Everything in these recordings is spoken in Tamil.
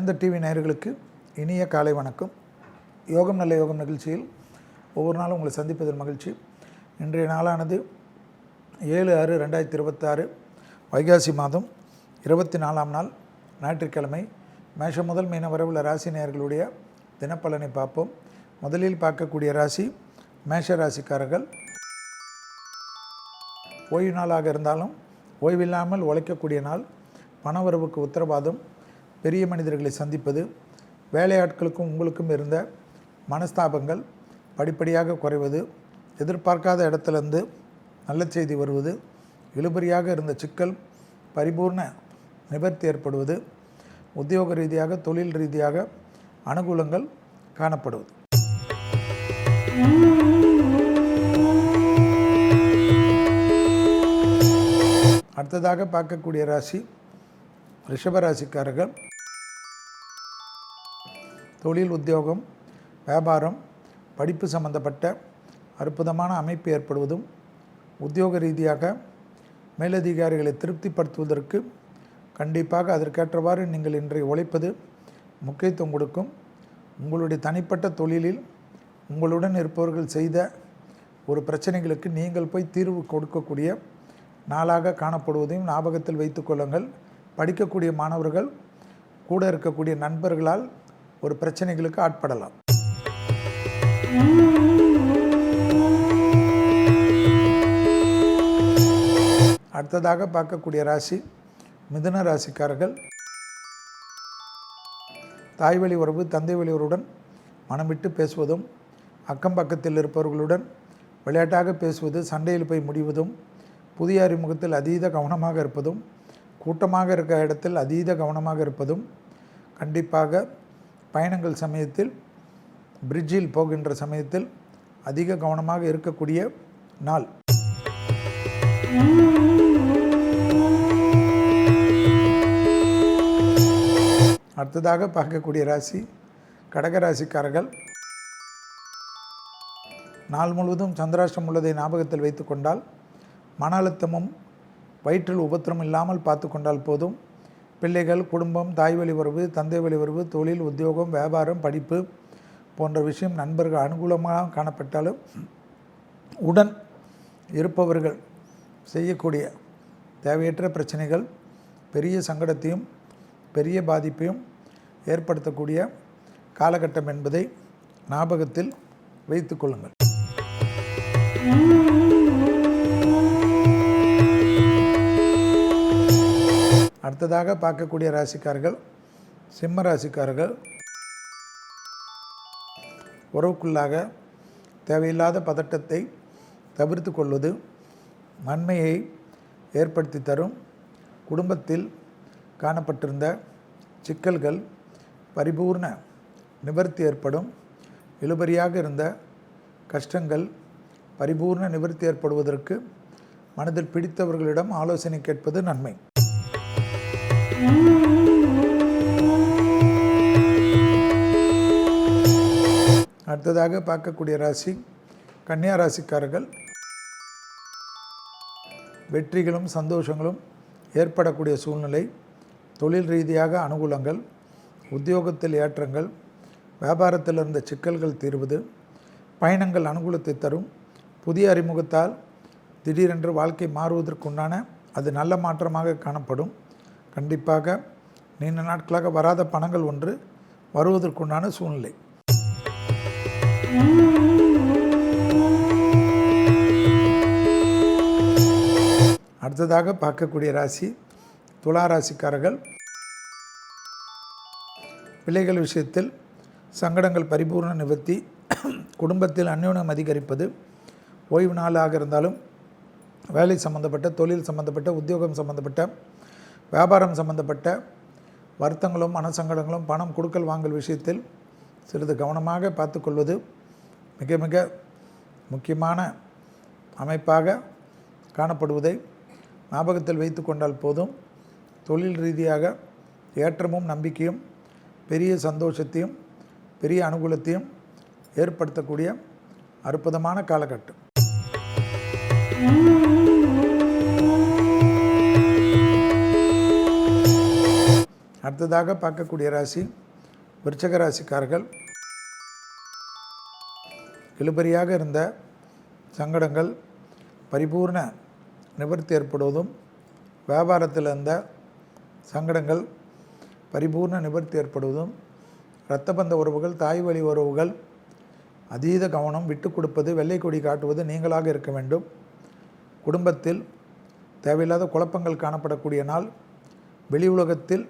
வேந்தர் டிவி நேயர்களுக்கு இனிய காலை வணக்கம். யோகம் நல்ல யோகம் நிகழ்ச்சியில் ஒவ்வொரு நாளும் உங்களை சந்திப்பதில் மகிழ்ச்சி. இன்றைய நாளானது 7/6/2026 வைகாசி மாதம் 24ஆம் நாள் ஞாயிற்றுக்கிழமை. மேஷம் முதல் மீன வரை உள்ள ராசி நேயர்களுடைய தினப்பலனை பார்ப்போம். முதலில் பார்க்கக்கூடிய ராசி மேஷ ராசிக்காரர்கள். ஓய்வு நாளாக இருந்தாலும் ஓய்வில்லாமல் உழைக்கக்கூடிய நாள். பணவரவுக்கு உத்தரவாதம், பெரிய மனிதர்களை சந்திப்பது, வேலையாட்களுக்கும் உங்களுக்கும் இருந்த மனஸ்தாபங்கள் படிப்படியாக குறைவது, எதிர்பார்க்காத இடத்துலேருந்து நல்ல செய்தி வருவது, இழுபறியாக இருந்த சிக்கல் பரிபூர்ண நிவர்த்தி ஏற்படுவது, உத்தியோக ரீதியாக தொழில் ரீதியாக அனுகூலங்கள் காணப்படுவது. அடுத்ததாக பார்க்கக்கூடிய ராசி ரிஷபராசிக்காரர்கள். தொழில், உத்தியோகம், வியாபாரம், படிப்பு சம்பந்தப்பட்ட அற்புதமான அமைப்பு ஏற்படுவதும், உத்தியோக ரீதியாக மேலதிகாரிகளை திருப்திப்படுத்துவதற்கு கண்டிப்பாக அதற்கேற்றவாறு நீங்கள் இன்றைய உழைப்பது முக்கியத்துவம் கொடுக்கும். உங்களுடைய தனிப்பட்ட தொழிலில் உங்களுடன் இருப்பவர்கள் செய்த ஒரு பிரச்சனைகளுக்கு நீங்கள் போய் தீர்வு கொடுக்கக்கூடிய நாளாக காணப்படுவதையும் ஞாபகத்தில் வைத்து கொள்ளுங்கள். படிக்கக்கூடிய மாணவர்கள் கூட இருக்கக்கூடிய நண்பர்களால் ஒரு பிரச்சனைகளுக்கு ஆட்படலாம். அடுத்ததாக பார்க்கக்கூடிய ராசி மிதுன ராசிக்காரர்கள். தாய் வழி உறவு, தந்தை வழி உறவுடன் மனம் விட்டு பேசுவதும், அக்கம் பக்கத்தில் இருப்பவர்களுடன் விளையாட்டாக பேசுவது, சண்டையில் போய் முடிவதும், புதிய அறிமுகத்தில் அதீத கவனமாக இருப்பதும், கூட்டமாக இருக்கிற இடத்தில் அதீத கவனமாக இருப்பதும், கண்டிப்பாக பயணங்கள் சமயத்தில் பிரிட்ஜில் போகின்ற சமயத்தில் அதிக கவனமாக இருக்கக்கூடிய நாள். அடுத்ததாக பார்க்கக்கூடிய ராசி கடகராசிக்காரர்கள். நாள் முழுவதும் சந்திராஷ்டம் உள்ளதை ஞாபகத்தில் வைத்து கொண்டால், மன அழுத்தமும் வயிற்றில் உபத்திரம் இல்லாமல் பார்த்து கொண்டால் போதும். பிள்ளைகள், குடும்பம், தாய் வழி உறவு, தந்தை வழி உறவு, தொழில், உத்தியோகம், வியாபாரம், படிப்பு போன்ற விஷயம் நண்பர்கள் அனுகூலமாக காணப்பட்டாலும், உடன் இருப்பவர்கள் செய்யக்கூடிய தேவையற்ற பிரச்சனைகள் பெரிய சங்கடத்தையும் பெரிய பாதிப்பையும் ஏற்படுத்தக்கூடிய காலகட்டம் என்பதை ஞாபகத்தில் வைத்து கொள்ளுங்கள். அடுத்ததாக பார்க்கக்கூடிய ராசிக்காரர்கள் சிம்ம ராசிக்காரர்கள். உறவுக்குள்ளாக தேவையில்லாத பதட்டத்தை தவிர்த்து கொள்வது நன்மையை ஏற்படுத்தி தரும். குடும்பத்தில் காணப்பட்டிருந்த சிக்கல்கள் பரிபூர்ண நிவர்த்தி ஏற்படும். இழுபறியாக இருந்த கஷ்டங்கள் பரிபூர்ண நிவர்த்தி ஏற்படுவதற்கு மனதில் பிடித்தவர்களிடம் ஆலோசனை கேட்பது நன்மை. அடுத்ததாக பார்க்கக்கூடிய ராசி கன்னியா ராசிக்காரர்கள். வெற்றிகளும் சந்தோஷங்களும் ஏற்படக்கூடிய சூழ்நிலை, தொழில் ரீதியாக அனுகூலங்கள், உத்தியோகத்தில் ஏற்றங்கள், வியாபாரத்தில் இருந்த சிக்கல்கள் தீர்வது, பயணங்கள் அனுகூலத்தை தரும். புதிய அறிமுகத்தால் திடீரென்று வாழ்க்கை மாறுவதற்குண்டான அது நல்ல மாற்றமாக காணப்படும். கண்டிப்பாக நீண்ட நாட்களாக வராத பணங்கள் ஒன்று வருவதற்குண்டான சூழ்நிலை. அடுத்ததாக பார்க்கக்கூடிய ராசி துலா ராசிக்காரர்கள். பிள்ளைகள் விஷயத்தில் சங்கடங்கள் பரிபூர்ண நிவர்த்தி, குடும்பத்தில் அந்யோன்யம் அதிகரிப்பது, ஓய்வு நாளாக இருந்தாலும் வேலை சம்பந்தப்பட்ட, தொழில் சம்பந்தப்பட்ட, உத்தியோகம் சம்பந்தப்பட்ட, வியாபாரம் சம்பந்தப்பட்ட வருத்தங்களும் மனசங்கடங்களும், பணம் கொடுக்கல் வாங்கல் விஷயத்தில் சிறிது கவனமாக பார்த்து கொள்வது மிக மிக முக்கியமான அமைப்பாக காணப்படுவதை ஞாபகத்தில் வைத்து கொண்டால் போதும். தொழில் ரீதியாக ஏற்றமும் நம்பிக்கையும் பெரிய சந்தோஷத்தையும் பெரிய அனுகூலத்தையும் ஏற்படுத்தக்கூடிய அற்புதமான காலகட்டம். அடுத்ததாக பார்க்கக்கூடிய ராசி விருச்சிக ராசிக்காரர்கள். இழுபறியாக இருந்த சங்கடங்கள் பரிபூர்ண நிவர்த்தி ஏற்படுவதும், வியாபாரத்தில் இருந்த சங்கடங்கள் பரிபூர்ண நிவர்த்தி ஏற்படுவதும், இரத்த பந்த உறவுகள், தாய் வழி உறவுகள் அதீத கவனம், விட்டு கொடுப்பது, வெள்ளை கொடி காட்டுவது நீங்களாக இருக்க வேண்டும். குடும்பத்தில் தேவையில்லாத குழப்பங்கள் காணப்படக்கூடிய நாள். வெளி உலகத்தில்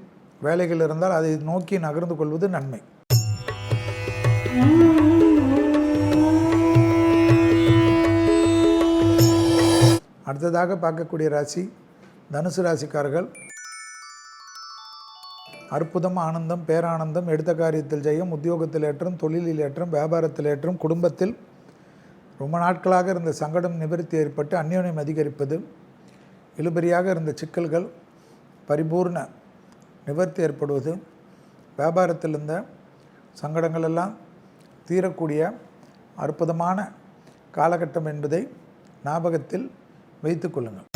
வேலைகள் இருந்தால் அதை நோக்கி நகர்ந்து கொள்வது நன்மை. அடுத்ததாக பார்க்கக்கூடிய ராசி தனுசு ராசிக்காரர்கள். அற்புதம், ஆனந்தம், பேரானந்தம், எடுத்த காரியத்தில் ஜெயம், உத்தியோகத்தில் ஏற்றம், தொழிலில் ஏற்றம், வியாபாரத்தில் ஏற்றம், குடும்பத்தில் ரொம்ப நாட்களாக இருந்த சங்கடம் நிவர்த்தி ஏற்பட்டு அந்யோன்யம் அதிகரிப்பது, இழுபறியாக இருந்த சிக்கல்கள் பரிபூர்ண நிவர்த்தி ஏற்படுவது, வியாபாரத்தில் இருந்த சங்கடங்கள் எல்லாம் தீரக்கூடிய அற்புதமான காலகட்டம் என்பதை ஞாபகத்தில் வைத்துக் கொள்ளுங்கள்.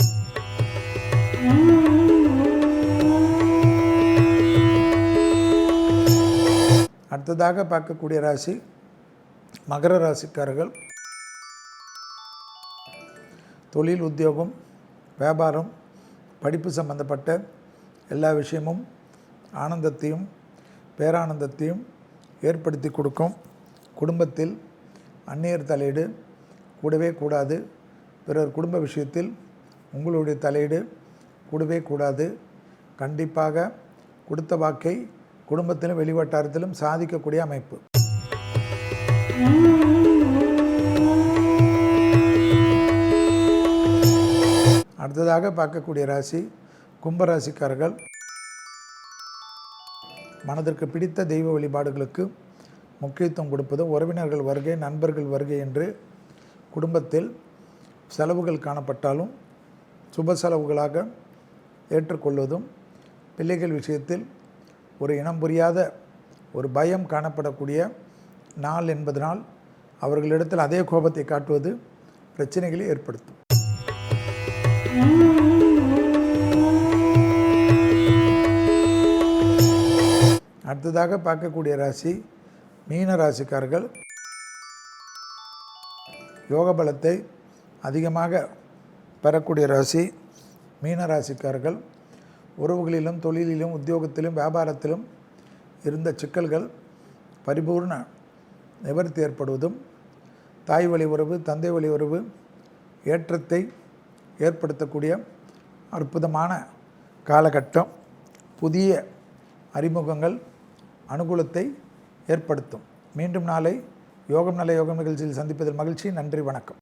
அடுத்ததாக பார்க்கக்கூடிய ராசி மகர ராசிக்காரர்கள். தொழில், உத்தியோகம், வியாபாரம், படிப்பு சம்பந்தப்பட்ட எல்லா விஷயமும் ஆனந்தத்தையும் பேரானந்தத்தையும் ஏற்படுத்தி கொடுக்கும். குடும்பத்தில் அந்நியர் தலையீடு கூடவே கூடாது. பிறர் குடும்ப விஷயத்தில் உங்களுடைய தலையீடு கூடவே கூடாது. கண்டிப்பாக கொடுத்த வாக்கை குடும்பத்திலும் வெளிவட்டாரத்திலும் சாதிக்கக்கூடிய அமைப்பு. அடுத்ததாக பார்க்கக்கூடிய ராசி கும்பராசிக்காரர்கள். மனதிற்கு பிடித்த தெய்வ வழிபாடுகளுக்கு முக்கியத்துவம் கொடுப்பது, உறவினர்கள் வருகை, நண்பர்கள் வருகை என்று குடும்பத்தில் செலவுகள் காணப்பட்டாலும் சுப செலவுகளாக ஏற்றுக்கொள்வதும், பிள்ளைகள் விஷயத்தில் ஒரு இனம் புரியாத ஒரு பயம் காணப்படக்கூடிய நாள் என்பதனால் அவர்களிடத்தில் அதே கோபத்தை காட்டுவது பிரச்சனைகளை ஏற்படுத்தும். அடுத்ததாக பார்க்கக்கூடிய ராசி மீன ராசிக்காரர்கள். யோக பலத்தை அதிகமாக பெறக்கூடிய ராசி மீன ராசிக்காரர்கள். உறவுகளிலும், தொழிலிலும், உத்தியோகத்திலும், வியாபாரத்திலும் இருந்த சிக்கல்கள் பரிபூர்ண நிவர்த்தி ஏற்படுவதும், தாய் வழி உறவு, தந்தை வழி உறவு ஏற்றத்தை ஏற்படுத்தக்கூடிய அற்புதமான காலகட்டம். புதிய அறிமுகங்கள் அனுகூலத்தை ஏற்படுத்தும். மீண்டும் நாளை யோகம் நல்ல யோகம் நிகழ்ச்சியில் சந்திப்பதில் மகிழ்ச்சி. நன்றி, வணக்கம்.